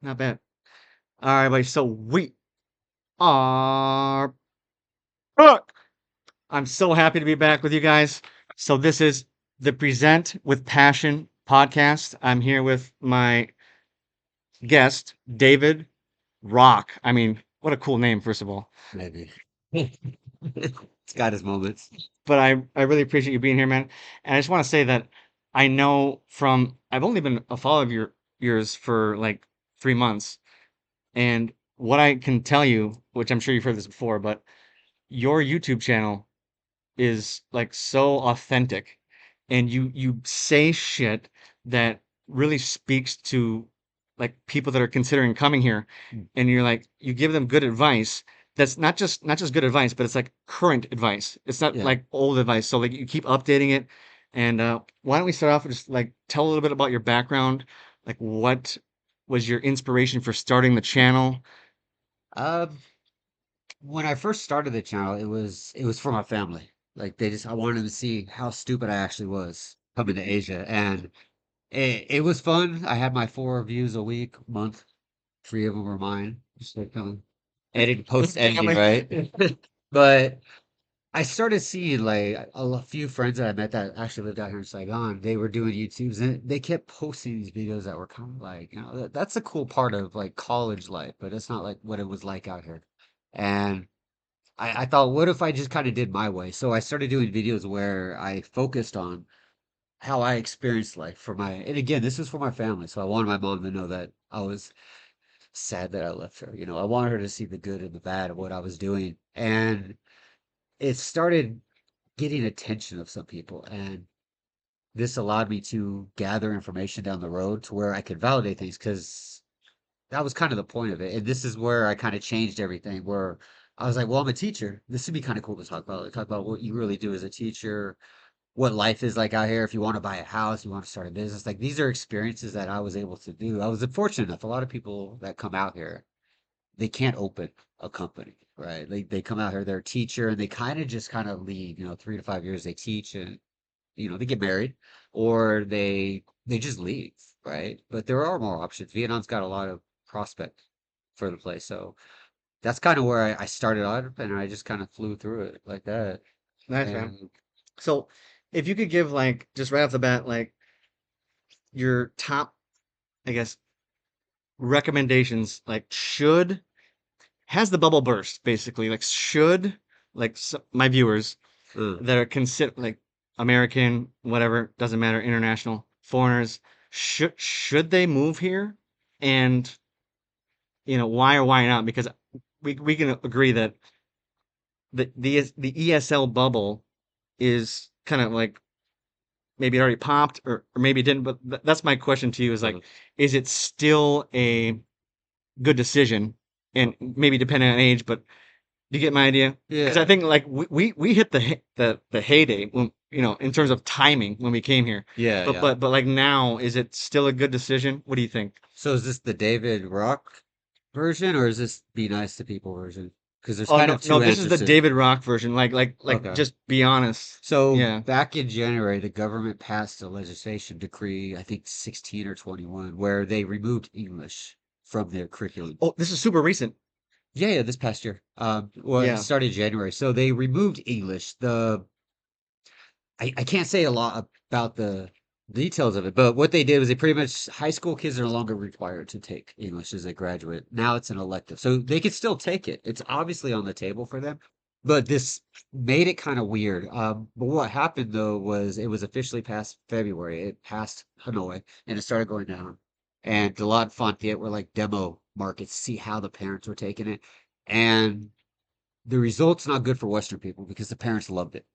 Not bad. All right, everybody. So we are back. I'm so happy to be back with you guys. So this is the Present with Passion podcast. I'm here with my guest, David Rock. I mean, what a cool name, first of all. Maybe. It's got his moments. But I really appreciate you being here, man. And I just want to say that I know from I've only been a follower of yours for like 3 months, and what I can tell you, which I'm sure you've heard this before, but your YouTube channel is like so authentic, and you say shit that really speaks to like people that are considering coming here, Mm. and you're like you give them good advice that's not just good advice, but it's like current advice. It's not Yeah. like old advice. So like you keep updating it. And why don't we start off with just like tell a little bit about your background, like what was your inspiration for starting the channel? Um, when I first started the channel, it was for my family. Like I wanted them to see how stupid I actually was coming to Asia, and it was fun. I had my 4 views a week, month. 3 of them were mine. Just like kind of post editing, Family. right? But I started seeing like few friends that I met that actually lived out here in Saigon. They were doing YouTubes and they kept posting these videos that were kind of like, that's a cool part of like college life, but it's not like what it was like out here. And I thought, what if I just kind of did my way? So I started doing videos where I focused on how I experienced life and again, this is for my family. So I wanted my mom to know that I was sad that I left her. I wanted her to see the good and the bad of what I was doing. And it started getting attention of some people, and this allowed me to gather information down the road to where I could validate things because that was kind of the point of it. And this is where I kind of changed everything. Where I was like, well, I'm a teacher. This would be kind of cool to talk about. Like, talk about what you really do as a teacher, what life is like out here. If you want to buy a house, you want to start a business. Like these are experiences that I was able to do. I was fortunate enough. A lot of people that come out here, they can't open a company, right? They come out here, they're a teacher, and they kind of leave. 3 to 5 years they teach, and they get married or they just leave, right? But there are more options. Vietnam's got a lot of prospect for the place. So that's kind of where I started out and I just kind of flew through it like that. Nice, man. And So if you could give like just right off the bat, like your top, I guess, recommendations, like should has the bubble burst basically, like should my viewers uh, that are consider like American, whatever, doesn't matter, international foreigners, should they move here? And why or why not? Because we can agree that the ESL bubble is kind of like maybe it already popped or maybe it didn't, but that's my question to you is like, uh, is it still a good decision? And maybe depending on age, but do you get my idea? Because I yeah, think like we hit the heyday when in terms of timing when we came here. yeah, But yeah. but but like now, is it still a good decision? What do you think? So is this the David Rock version or is this Be Nice to People version? Because there's Oh kind no, of no, two this is answers the to. David Rock version. Like Okay. just be honest. So Yeah. back in January, the government passed a legislation decree, I think 16 or 21, where they removed English from their curriculum. Oh, this is super recent. Yeah, yeah, this past year. Well, it Yeah. started January. So they removed English. I can't say a lot about the details of it, but what they did was they pretty much high school kids are no longer required to take English as they graduate. Now it's an elective. So they could still take it. It's obviously on the table for them, but this made it kind of weird. But what happened though was it was officially passed February. It passed Hanoi and it started going down. And a lot of Fontiette were like demo markets, to see how the parents were taking it. And the results not good for Western people because the parents loved it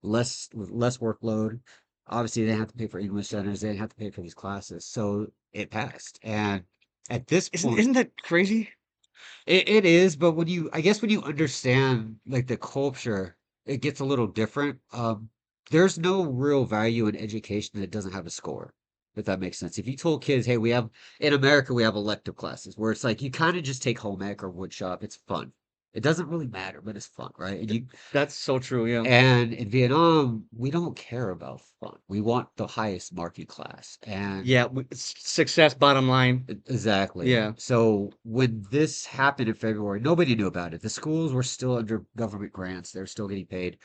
less workload. Obviously, they didn't have to pay for English centers. They didn't have to pay for these classes, so it passed. And at this Isn't point, isn't that crazy? it is. But I guess when you understand like the culture, it gets a little different. There's no real value in education that doesn't have a score. If that makes sense. If you told kids, hey, we have in America we have elective classes where it's like you kind of just take home ec or wood shop. It's fun. It doesn't really matter, but it's fun, right? That's so true. Yeah. And in Vietnam, we don't care about fun. We want the highest marking class. And Yeah. Success, bottom line. exactly. Yeah. So when this happened in February, nobody knew about it. The schools were still under government grants. They're still getting paid.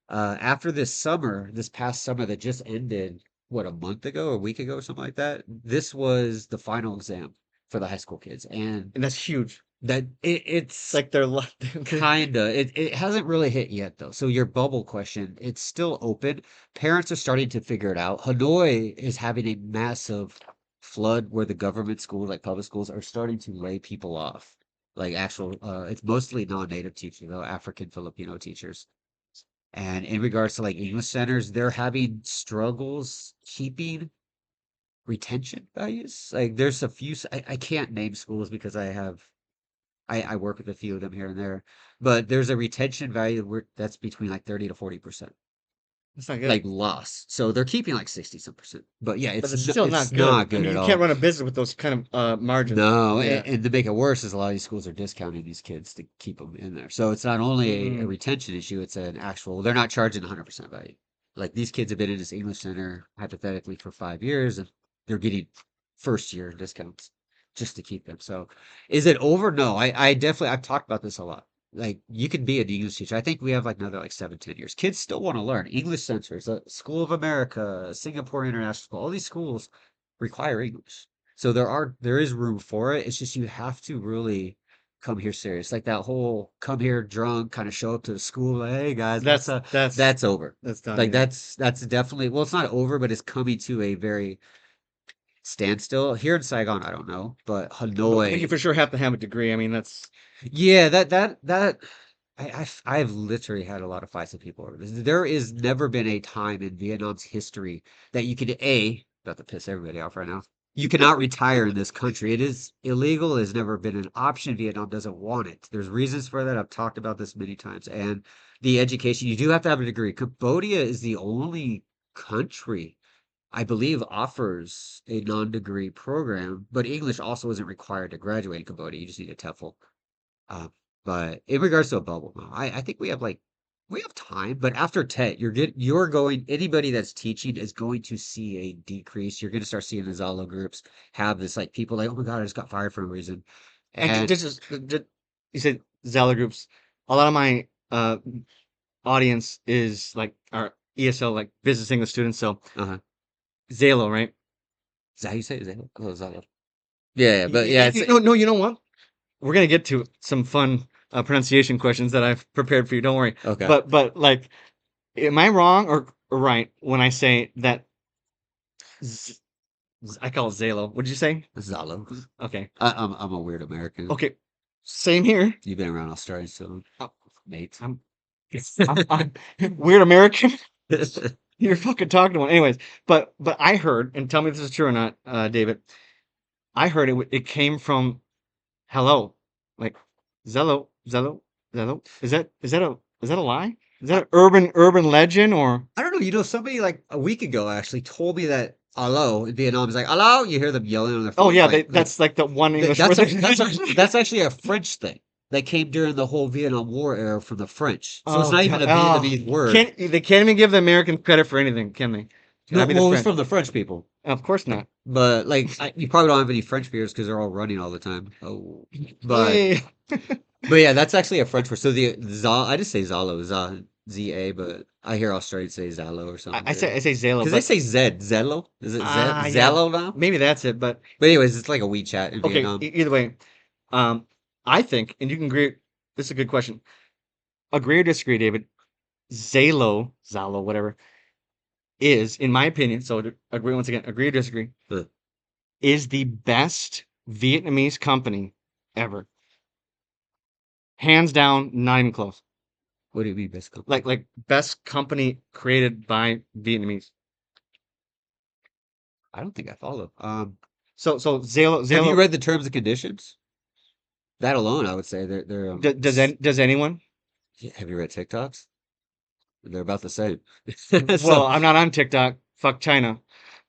After this summer, this past summer that just ended, what, a month ago, a week ago, or something like that, this was the final exam for the high school kids. And And that's huge. It's it's like they're, kinda. It hasn't really hit yet though. So your bubble question, it's still open. Parents are starting to figure it out. Hanoi is having a massive flood where the government schools, like public schools, are starting to lay people off. Like actual, it's mostly non-native teachers though, African Filipino teachers. And in regards to like English centers, they're having struggles keeping retention values. Like there's a few, I can't name schools because I work with a few of them here and there, but there's a retention value where that's between like 30 to 40%, That's not like good. loss. So they're keeping like 60 some percent. But yeah, But it's still it's not good. not I good mean, at you can't all. run a business with those kind of margins. No, Yeah. and to make it worse is a lot of these schools are discounting these kids to keep them in there. So it's not only a Mm. retention issue, it's an actual, they're not charging 100% value. Like these kids have been in this English center hypothetically for 5 years and they're getting first year discounts just to keep them. So is it over? No, I definitely, I've talked about this a lot. Like you can be an English teacher. I think we have like another like 7, 10 years. Kids still want to learn English centers, School of America, Singapore International School, all these schools require English. So there is room for it. It's just you have to really come here serious. Like that whole come here drunk, kind of show up to the school, like, hey guys, That's that's that's over. that's done. Like Yeah. that's definitely well, it's not over, but it's coming to a very standstill. Here in Saigon, I don't know, but But you Hanoi, for sure have to have a degree. I mean, that's yeah, that I've literally had a lot of fights with people over this. There is never been a time in Vietnam's history that you could about to piss everybody off right now. You cannot retire in this country. It is illegal. It has never been an option. Vietnam doesn't want it. There's reasons for that. I've talked about this many times. And the education, you do have to have a degree. Cambodia is the only country I believe offers a non-degree program, but English also isn't required to graduate in Cambodia. You just need a TOEFL. Uh, but in regards to a bubble, no, I think we have time, but after TET, you're going anybody that's teaching is going to see a decrease. You're going to start seeing the Zalo groups have this like people like, oh my God, I just got fired for a reason. and And you said Zeller groups. A lot of my audience is like our ESL, like business English students. So uh-huh. Zalo, right? Is that how you say it? Zalo? Oh, Zalo. Yeah, yeah, but yeah, You know, no, you know what? We're gonna get to some fun pronunciation questions that I've prepared for you. Don't worry. okay. But like, am I wrong or right when I say that Z I call it Zalo? What did you say? Zalo. Okay. I'm a weird American. Okay. Same here. You've been around Australia, so Uh, mate. I'm, I'm weird American. You're fucking talking to one. Anyways, but I heard, and tell me if this is true or not, David. I heard it came from hello, like Zello. Is that a lie? Is that an urban legend or? I don't know. You know, somebody like a week ago actually told me that hello in Vietnam is like hello. You hear them yelling on their Oh phones, yeah, like that's like the one English word. that's actually a French thing that came during the whole Vietnam War era from the French. So it's Oh, not even a oh, Vietnamese word. they can't even give the Americans credit for anything, can they? It's No, gotta be the well, it was French. from the French people. Of course not. But like, you probably don't have any French beers because they're all running all the time. Oh, but Hey. but yeah, that's actually a French word. So the Zal, I just say Zalo, Z-A, but I hear Australians say Zalo or I, something I say weird. I say Zalo, Because they but say Zed, Zello. Is it Zed, yeah, Zello now? maybe that's it. But But anyways, it's like a WeChat in okay, Vietnam. either way, um, I think, and you can agree. This is a good question. Agree or disagree, David? Zalo, whatever, is, in my opinion, so to agree once again, agree or disagree, Huh. is the best Vietnamese company ever. Hands down, not even close. What do you mean, best company? Like best company created by Vietnamese. I don't think I follow. So Zalo Have you Zalo read the terms and conditions? That alone, I would say they're does anyone? yeah, have you read TikToks? They're about the same. Well, So I'm not on TikTok. Fuck China.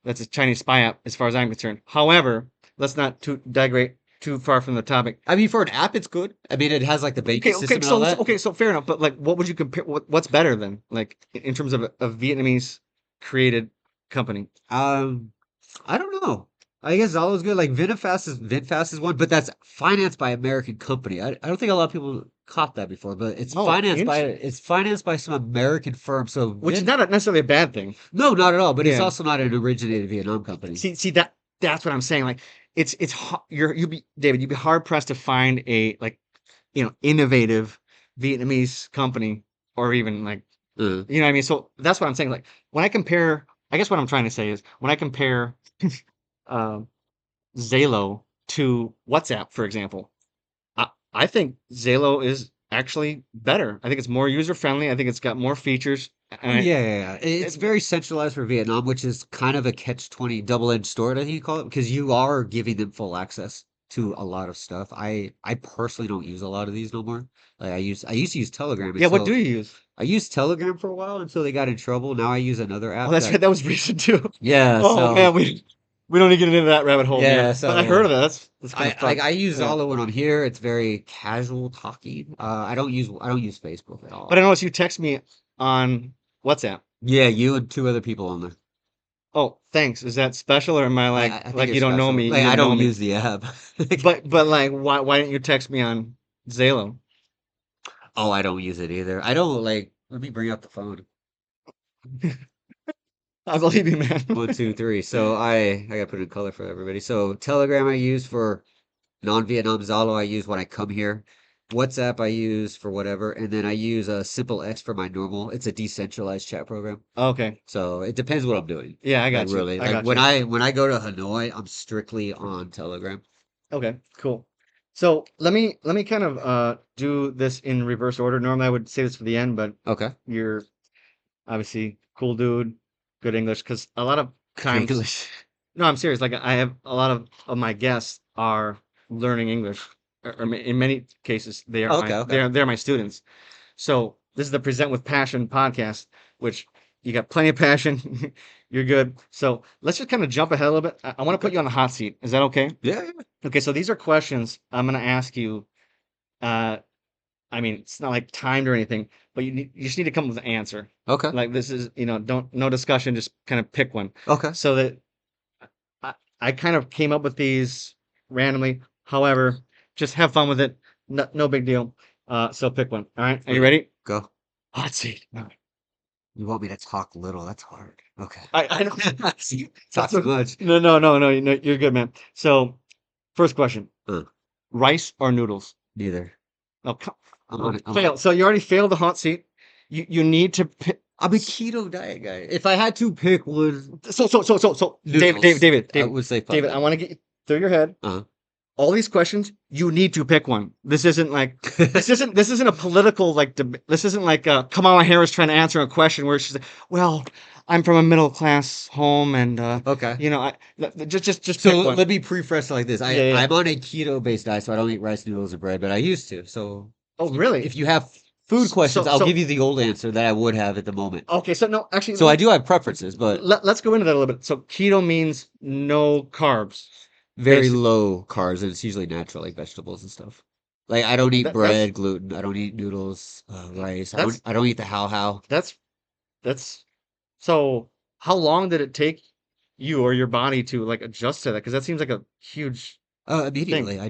That's a Chinese spy app, as far as I'm concerned. However, let's not digress. too far from the topic. I mean, for an app, it's good. I mean, it has like the banking Okay, okay, system and all that. okay, so fair enough. But like, what would you compare? What's better then? Like in terms of a Vietnamese created company? Um, I don't know. I guess Zolo's good. Like VinFast is one, but that's financed by American company. I don't think a lot of people caught that before, but Oh, it's financed by some American firm. So which is Vin, not necessarily a bad thing. no, not at all. But it's Yeah. also not an originated Vietnam company. See that that's what I'm saying. Like you'd be David, you'd be hard pressed to find a like innovative Vietnamese company or even like Uh, you know what I mean. So that's what I'm saying. Like when I compare, I guess what I'm trying to say is when I compare um, Zalo to WhatsApp, for example, I think Zalo is actually better. I think it's more user friendly. I think it's got more features. oh And yeah, yeah, yeah. It's it, very centralized for Vietnam, which is kind of a catch-20 double-edged sword, I think you call it, because you are giving them full access to a lot of stuff. I personally don't use a lot of these no more. Like I used to use Telegram yeah, what do until you use? I used Telegram for a while until they got in trouble. Now I use another Oh, app that's that right. That was recent too. yeah, Oh so man, we don't need to get into that rabbit hole, man. yeah, But I heard so of that. That's kind of fun. I use Yeah. Zalo when I'm here. It's very casual talking. I don't use Facebook at But I all. noticed you text me on WhatsApp. Yeah, you and two other people on there. Oh, thanks. Is that special or am I I think like it's you don't know special. me, you Like I didn't know don't me? use the app. Like, But like why didn't you text me on Zalo? oh, I don't use it either. I don't like. Let me bring up the phone. I believe you, man. One, two, three. So I gotta put it in color for everybody. So Telegram I use for non-Vietnam. Zalo I use when I come here. WhatsApp I use for whatever, and then I use a Simple X for my normal. It's a decentralized chat program. Okay. So it depends what I'm doing. Yeah, I Like got you. really, I like got you. when I go to Hanoi, I'm strictly on Telegram. Okay, cool. So let me kind of do this in reverse order. Normally I would say this for the end, but Okay. you're obviously cool dude, good English, because a lot of Good times, English. no, I'm serious. Like I have a lot of my guests are learning English, or in many cases Okay, okay. they're my students. So this is the Present with Passion podcast, which you got plenty of passion. You're good. So let's just kind of jump ahead a little bit. I want to Okay. put you on the hot seat. Is that okay? Yeah, yeah. Okay, so these are questions I'm going to ask you. Uh, I mean, it's not like timed or anything, but you just need to come up with an answer. Okay. Like this is, don't no discussion, just kind of pick one. Okay. So that I, I kind of came up with these randomly. However, just have fun with it. No, no big deal. So pick one. All right, are you Okay. ready? Go. Hot seat. You want me to talk little? That's hard. Okay. I don't. Talk That's too okay. much. No, you're good, man. So first question: Uh, rice or noodles? neither. Oh, come, I'm on oh, it. fail. So you already failed the hot seat. You need to pick. I'm a keto diet guy. If I had to pick one, So, noodles. I David, would say fuck David. I that. want to get you through your head. Uh-huh. All these questions, you need to pick one. This isn't like this isn't a political like this isn't like Kamala Harris trying to answer a question where she's like, well, I'm from a middle class home and Okay. just So pick one. let me preface it like this. Yeah, yeah. I'm on a keto based diet, so I don't eat rice noodles or bread, but I used to. So Oh, really? if you have food questions, I'll give So you the old answer that I would have at the moment. okay. So no, actually, So I do have preferences, but let's go into that a little bit. So keto means no carbs, very basic. low carbs, and it's usually natural, like vegetables and stuff. Like I don't eat That that's bread, gluten. I don't eat noodles, rice. that's I don't eat the how. that's that's so. How long did it take you or your body to like adjust to that? Because that seems like a huge thing. Immediately, I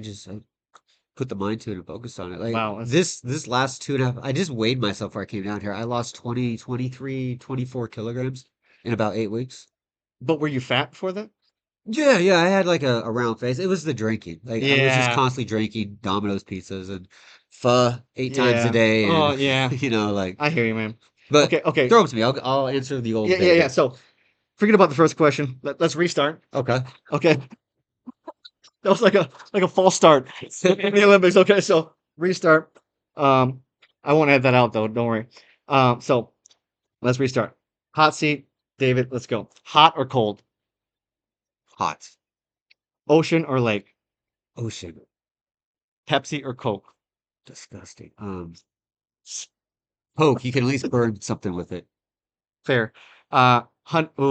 put the mind to it and focus on it. Like Wow. That's, this last 2.5, I just weighed myself before I came down here. I lost 20, 23, 24 kilograms in about 8 weeks. but were you fat before that? Yeah, yeah, I had like a round face. It was the drinking. Like I was just Yeah. constantly drinking Domino's pizzas and pho 8 times a Yeah. day, Oh, and yeah. like. I hear you, man. But Okay. Okay. throw them to me. I'll answer the old Yeah. David. So forget about the first question. Let's restart. Okay. Okay. That was like a false start in the Olympics. Okay. So restart. Um, I won't add that out though. Don't worry. So let's restart. Hot seat, David. Let's go. Hot or cold? Hot. Ocean or lake? Ocean. Pepsi or Coke? Disgusting. Poke. You can at least burn something with it. Fair. Oh,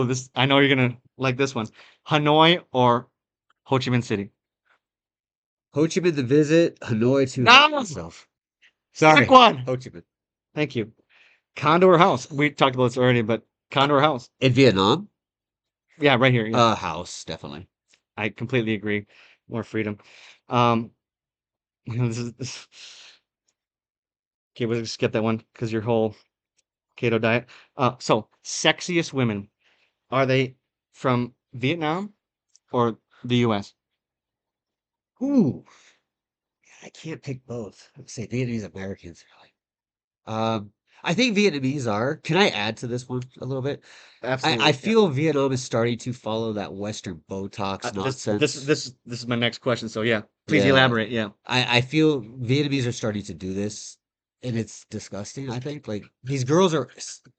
this I know you're gonna like this one. Hanoi or Ho Chi Minh City? Ho Chi Minh to visit, Hanoi to hang No! myself. Pick Sorry, one! Ho Chi Minh. Thank you. Condo or house? We talked about this already, but Uh, condo or house? in Vietnam, Yeah, right here. Yeah, house definitely. I completely agree. More freedom. Um, this. Okay, we'll skip that one because your whole keto diet. So sexiest women, are they from Vietnam or the US? Ooh, I can't pick both. I would say Vietnamese Americans. Really. Um, I think Vietnamese are. Can I add to this one a little bit? I Absolutely. Yeah. feel Vietnam is starting to follow that Western Botox This this nonsense. this this is my next question. So yeah, please Yeah. elaborate. Yeah. I feel Vietnamese are starting to do this, and it's disgusting, I think. Like, these girls are,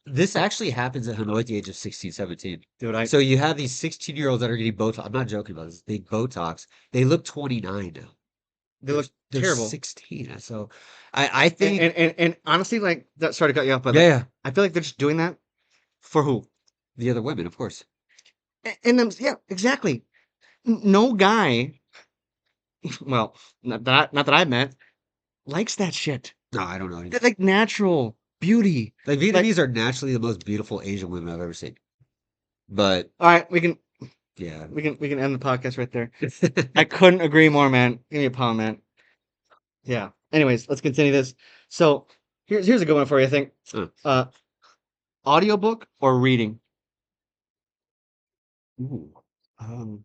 this actually happens at Hanoi at the age of 16, 17. Dude, I So you have these 16-year-olds that are getting Botox. I'm not joking about this, big Botox. They look 29 now. they They're look they're terrible. 16. So I And, think, and and and honestly, like that. Sorry to cut you off, but yeah, like yeah, I feel like they're just doing that for who? the other women, of course. And them, yeah, exactly. No guy, well, not that I met, likes that shit. No, I don't know any. That like natural beauty. Like, Like, Vietnamese are naturally the most beautiful Asian women I've ever seen. But all right, we can yeah. we can end the podcast right there. I couldn't agree more, man. Give me a pound, man. Yeah. Anyways, let's continue this. So here's a good one for you, I think. Huh. Uh, audiobook or reading? Ooh. Um,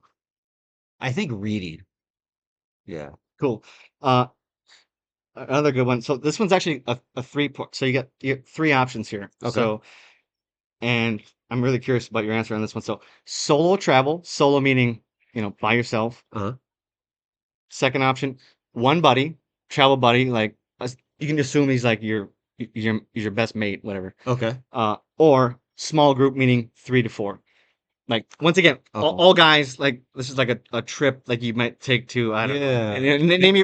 I think reading. Yeah. Cool. Uh, another good one. So this one's actually a three part. So you get three options here. Okay. So and I'm really curious about your answer on this one. So solo travel, solo meaning by yourself. Uh-huh. Second option, one buddy, travel buddy, like you can assume he's like he's your best mate, whatever. Okay. Or small group meaning 3 to 4. Like once again, Oh. all guys like this is like a trip like you might take to I don't know, Yeah.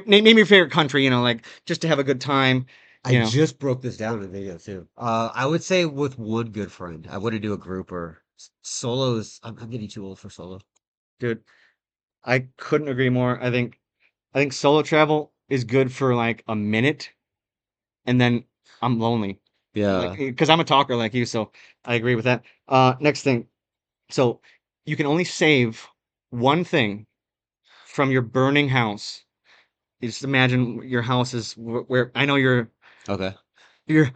name your favorite country, like just to have a good time, I you know. just broke this down in a video too. I would say with one good friend. I wouldn't do a group or solos. I'm getting too old for solo. Dude, I couldn't agree more. I think solo travel is good for like a minute, and then I'm lonely, like Yeah. because I'm a talker like you, so I agree with that. Next thing, so you can only save one thing from your burning house. You just imagine your house is where I know Okay. you're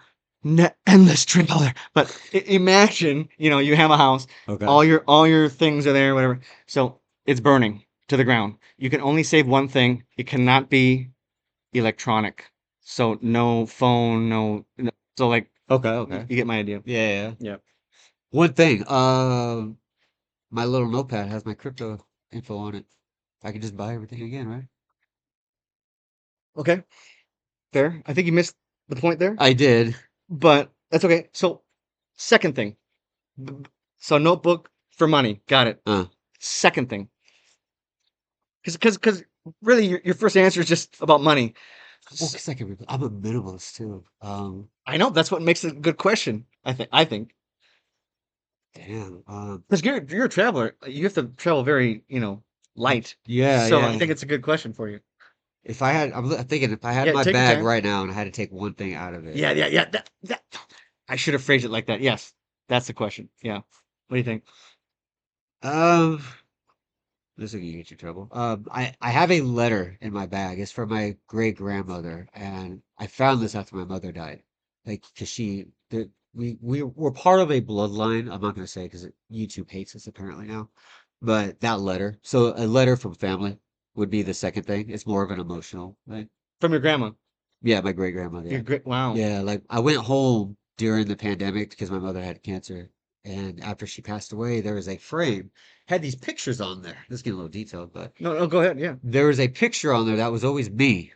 endless traveler, but imagine you have a house, Okay. all your things are there, whatever. So it's burning to the ground. You can only save one thing. It cannot be electronic. So no phone, no so like Okay. Okay. you get my idea. Yeah, yeah. Yeah. One thing. My little notepad has my crypto info on it. I can just buy everything again, right? Okay. Fair. I think you missed the point there, I did. but that's okay. So second thing. B- b- So notebook for money. Got it. Uh, Second thing. Because really your first answer is just about money. well, S- because I'm a minimalist too. I know that's what makes it a good question. I think Damn. because you're a traveler. You have to travel very light. Yeah, So I yeah. think it's a good question for you. If I had, thinking if I had Yeah, my take your bag time. right now and I had to take one thing out of it, Yeah. That I should have phrased it like that. Yes, that's the question. Yeah. What do you think? um, this is gonna get you in trouble. I have a letter in my bag. It's from my great grandmother, and I found this after my mother died. Like, cause we were part of a bloodline. I'm not gonna say because YouTube hates us apparently now, but that letter. So a letter from family would be the second thing. It's more of an emotional thing. From your grandma. Yeah, my great grandmother. Your Yeah. great. Wow. Yeah, like I went home during the pandemic because my mother had cancer. And after she passed away, there was a frame, had these pictures on there. This is getting a little detailed, but No, no, go ahead. Yeah. there was a picture on there that was always me.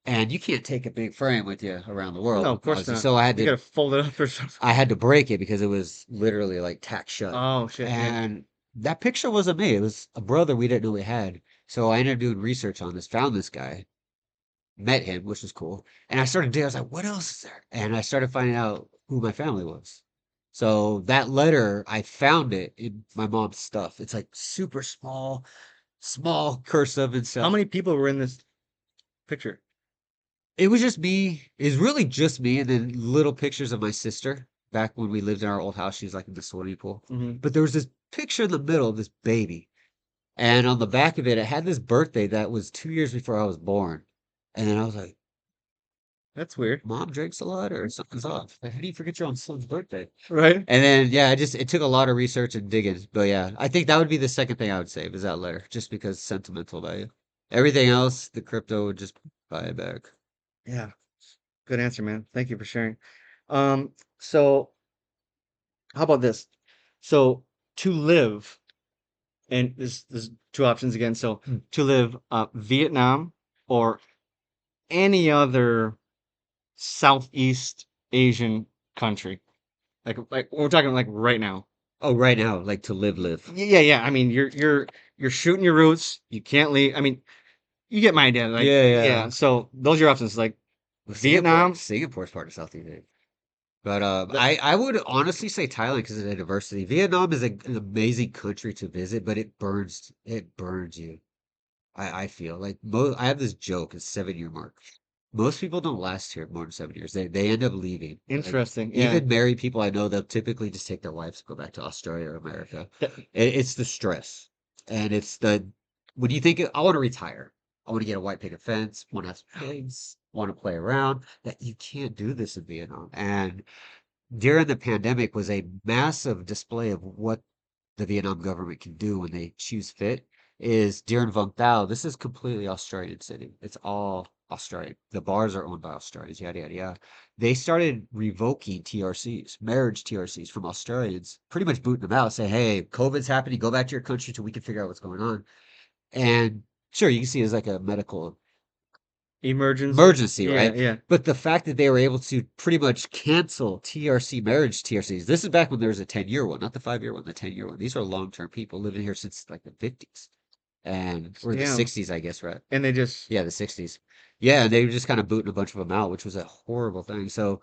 And you can't take a big frame with you around the No, world, of course obviously. not. So You gotta fold it up or something. I had to break it because it was literally like tacked shut. Oh shit. Yeah. And that picture wasn't me. It was a brother we didn't know we had. So I ended up doing research on this, found this guy, met him, which was cool. And I started digging, I was like, what else is there? And I started finding out who my family was. So that letter, I found it in my mom's stuff. It's like super small, small cursive and How stuff. many people were in this? picture? It was just me. It was really just me, and then little pictures of my sister back when we lived in our old house. She was like in the swimming pool. Hmm. But there was this picture in the middle of this baby, and on the back of it, it had this birthday that was 2 years before I was born. And then I was like, That's weird, "Mom drinks a lot, or something's off. Like, how do you forget your own son's birthday?" right? And then yeah, it took a lot of research and digging. But yeah, I think that would be the second thing I would save is that letter, just because sentimental value. Everything else, the crypto would just buy it back. Yeah, good answer, man. Thank you for sharing. So how about this? So to live, and there's two options again. So Hmm. to live Vietnam or any other Southeast Asian country. Like we're talking like right now. Oh, right now, like to live, live. Yeah, yeah. I mean, you're shooting your roots. You can't leave. I mean, you get my idea. Like, Yeah, yeah. yeah. So those are your options. Like Well, Vietnam. Singapore's part of Southeast Asia. But That, I would honestly say Thailand because of the diversity. Vietnam is an amazing country to visit, but it burns you. I feel like I have this joke, it's 7 year mark. Most people don't last here more than 7 years. They end up leaving. Like interesting. Yeah. even married people I know, they'll typically just take their wives and go back to Australia or America. That- It's the stress, and it's the when you think I want to retire, I want to get a white picket fence, want to have some pigs, want to play around. That you can't do this in Vietnam. And during the pandemic was a massive display of what the Vietnam government can do when they choose fit is during Vung Tau. This is completely Australian city. It's all Australian. The bars are owned by Australians, yada, yada, yada. They started revoking TRCs, marriage TRCs from Australians, pretty much booting them out, say, hey, COVID's happening, go back to your country till we can figure out what's going on. And sure, you can see it as like a medical Emergency. emergency, Yeah, right? yeah. But the fact that they were able to pretty much cancel TRC marriage TRCs, this is back when there was a 10-year one, not the 5 year one, the 10-year one. These are long-term people living here since like the 50s and or the Damn. 60s, I guess, right? And they just Yeah, the 60s. Yeah, and they were just kind of booting a bunch of them out, which was a horrible thing. So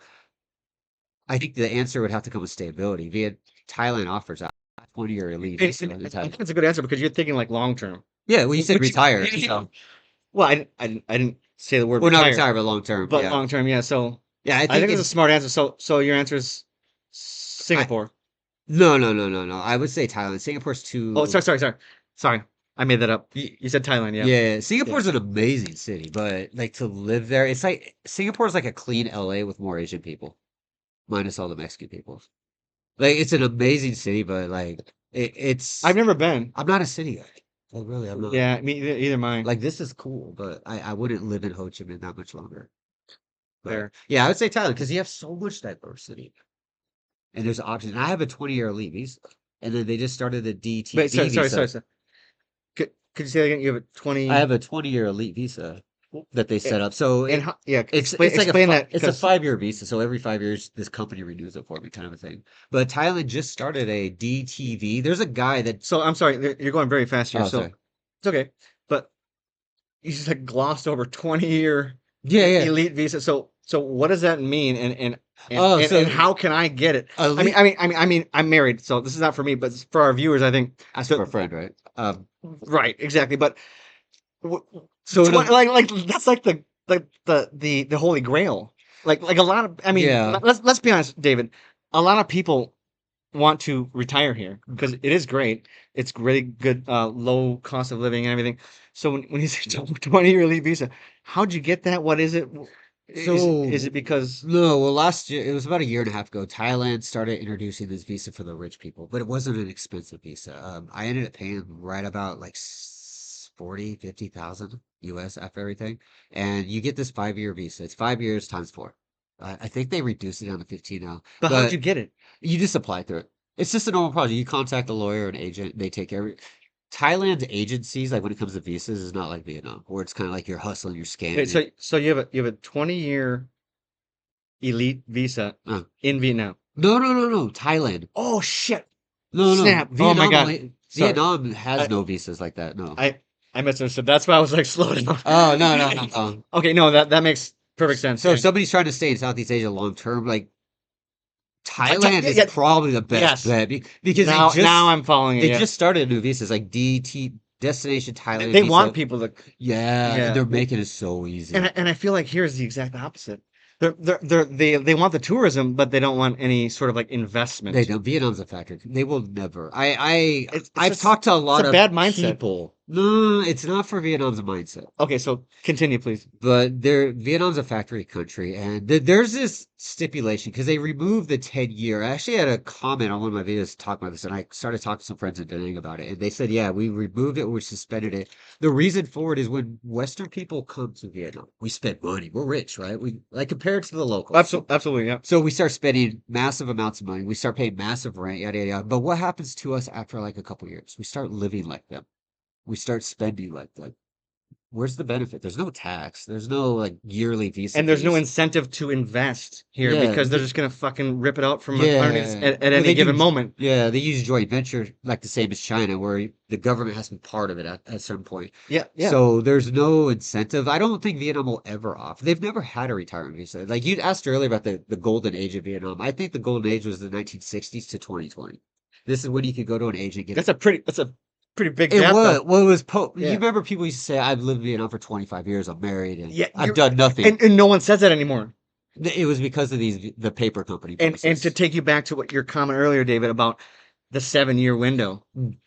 I think the answer would have to come with stability. Via Thailand offers a 20-year elite visa and in I think Thailand. it's a good answer because you're thinking like long term. Yeah, well, you said Which retire, so well, I didn't say the word well, not retire, retire, but long term. but Yeah, long term, yeah. So yeah. I I think think it's a in smart answer. So your answer is I Singapore. no, no, no, no, no. I would say Thailand. Singapore's Oh, too. sorry. I made that up. y- You said Thailand, yeah. Yeah, Yeah. Singapore's an amazing city, but like to live there, it's like Singapore's like a clean LA with more Asian people, minus all the Mexican people. Like it's an amazing city, but like I've it's never been. I'm not a city guy. Like really, I'm not. Yeah, me either mine. Like this is cool, but I wouldn't live in Ho Chi Minh that much longer. But There. yeah, I would say Thailand because you have so much diversity and there's options. And I have a 20-year elite visa, and then they just started a Wait, DTV sorry, visa. sir. Could you say that again? You have a I 20 have a 20-year elite visa that they a- set up. So and how, yeah, it's like explain that it's a because 5-year visa. So every 5 years, this company renews it for me, kind of a thing. But Thailand just started a DTV. There's a guy that so I'm sorry, you're going very fast here. oh So sorry, it's okay. But you just like glossed over 20-year yeah, yeah. elite visa. So what does that mean? Oh, And so how can I get it? elite. I'm married, so this is not for me, but it's for our viewers, I think. Ask for a So friend, right? right, exactly. But w- So in a, like that's like the holy grail. Like a lot of, I mean, yeah. let's be honest, David. A lot of people want to retire here because it is great. It's really good, low cost of living and everything. So when you say 20-year leave visa, how'd you get that? What is it? Is So it because no, well, last year it was about a year and a half ago. Thailand started introducing this visa for the rich people, but it wasn't an expensive visa. I ended up paying right about like 40, 50,000 US after everything, and you get this 5-year visa. It's 5 years times four. I think they reduced it down to 15 now, but how'd you but get it? you just apply through it. It's just a normal process. You contact a lawyer or an agent, they take care of it. Thailand's agencies, like when it comes to visas, is not like Vietnam, where it's kind of like you're hustling, you're Okay, scanning it. so you have a 20-year elite visa Uh, in Vietnam. no, no, no, no. Thailand. Oh shit! No, no. Snap! Oh my God! Sorry, Vietnam has I no visas like that. No. I I misunderstood. That's why I was like slow down. Oh, no, no, no, no. Okay, no, that makes perfect sense. So if Yeah. somebody's trying to stay in Southeast Asia long term, like Thailand Yeah, is yeah, probably the best yes. bet because they just Now I'm following it. they Yeah. just started new visas like DT. Destination Thailand They want visa. people to, Yeah, and yeah. they're making it so easy. And I feel like here's the exact opposite. They want the tourism, but they don't want any sort of like They investment. don't. Vietnam's a factory. They will never. It's I've just talked to a it's a lot of bad mindset. people. No, it's not for Vietnam's mindset. Okay, so continue, please. But Vietnam's a factory country, and there's this stipulation because they removed the 10-year. I actually had a comment on one of my videos talking about this, and I started talking to some friends in Penang about it, and they said, "Yeah, we removed it, we suspended it." The reason for it is when Western people come to Vietnam, we spend money. We're rich, right? We like compared to the locals. Absolutely, absolutely, yeah. So we start spending massive amounts of money. We start paying massive rent, yada yada yada. But what happens to us after like a couple years? We start living like them. We start spending like them. Where's the benefit? There's no tax. There's no like yearly visa And there's no fees. incentive to invest here Yeah, because they're just gonna fucking rip it out from underneath yeah. at Well, any they do. given moment. Yeah, they use joint venture like the same as China, where the government has to be part of it at some point. Yeah, yeah. So there's no incentive. I don't think Vietnam will ever offer. They've never had a retirement visa. Like you asked earlier about the golden age of Vietnam. I think the golden age was the 1960s to 2020. This is when you could go to an agent get it. That's a pretty big It gap was. though. Well, it was you Yeah. remember people used to say, "I've lived in Vietnam for 25 years. I'm married and Yeah, I've you done nothing." and no one says that anymore. It was because of the paper company And to process. take you back to what your comment earlier, David, about the 7 year window, Mm.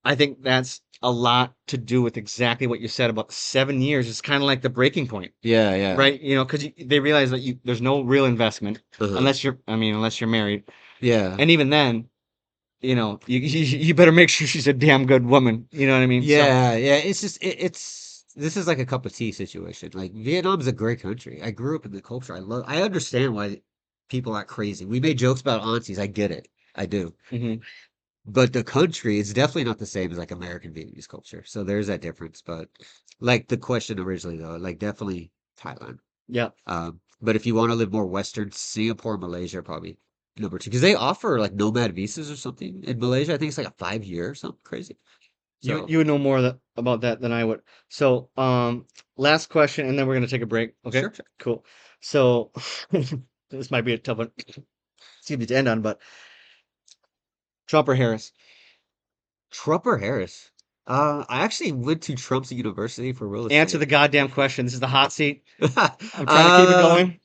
I think that's a lot to do with exactly what you said about 7 years. It's kind of like the breaking point, Yeah, yeah, right? You know, because they realize that there's no real investment uh-huh. unless you're married, Yeah, and even then, you better make sure she's a damn good woman. You know what I mean? So, yeah, yeah. It's just it's this is like a cup of tea situation. Like Vietnam's a great country. I grew up in the culture. I understand why people act crazy. We made jokes about aunties. I get it. I do. mhm. But the country is definitely not the same as like American Vietnamese culture. So there's that difference. But like the question originally though, like definitely Thailand. Yeah, But if you want to live more Western, Singapore, Malaysia, are probably number two because they offer like nomad visas or something in Malaysia. I think it's like a 5 year or something crazy. So you would know more about that than I would. So, last question, and then we're gonna take a break. Okay, sure, sure. cool. So, this might be a tough one, excuse me, to end on, but Trump or Harris? Trump or Harris? I actually went to Trump's university for real Answer estate. the goddamn question. This is the hot seat. I'm trying to keep it uh, going.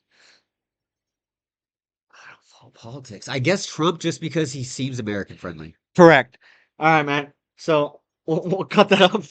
I don't follow politics. I guess Trump just because he seems American friendly. Correct. All right, man. So we'll cut that up.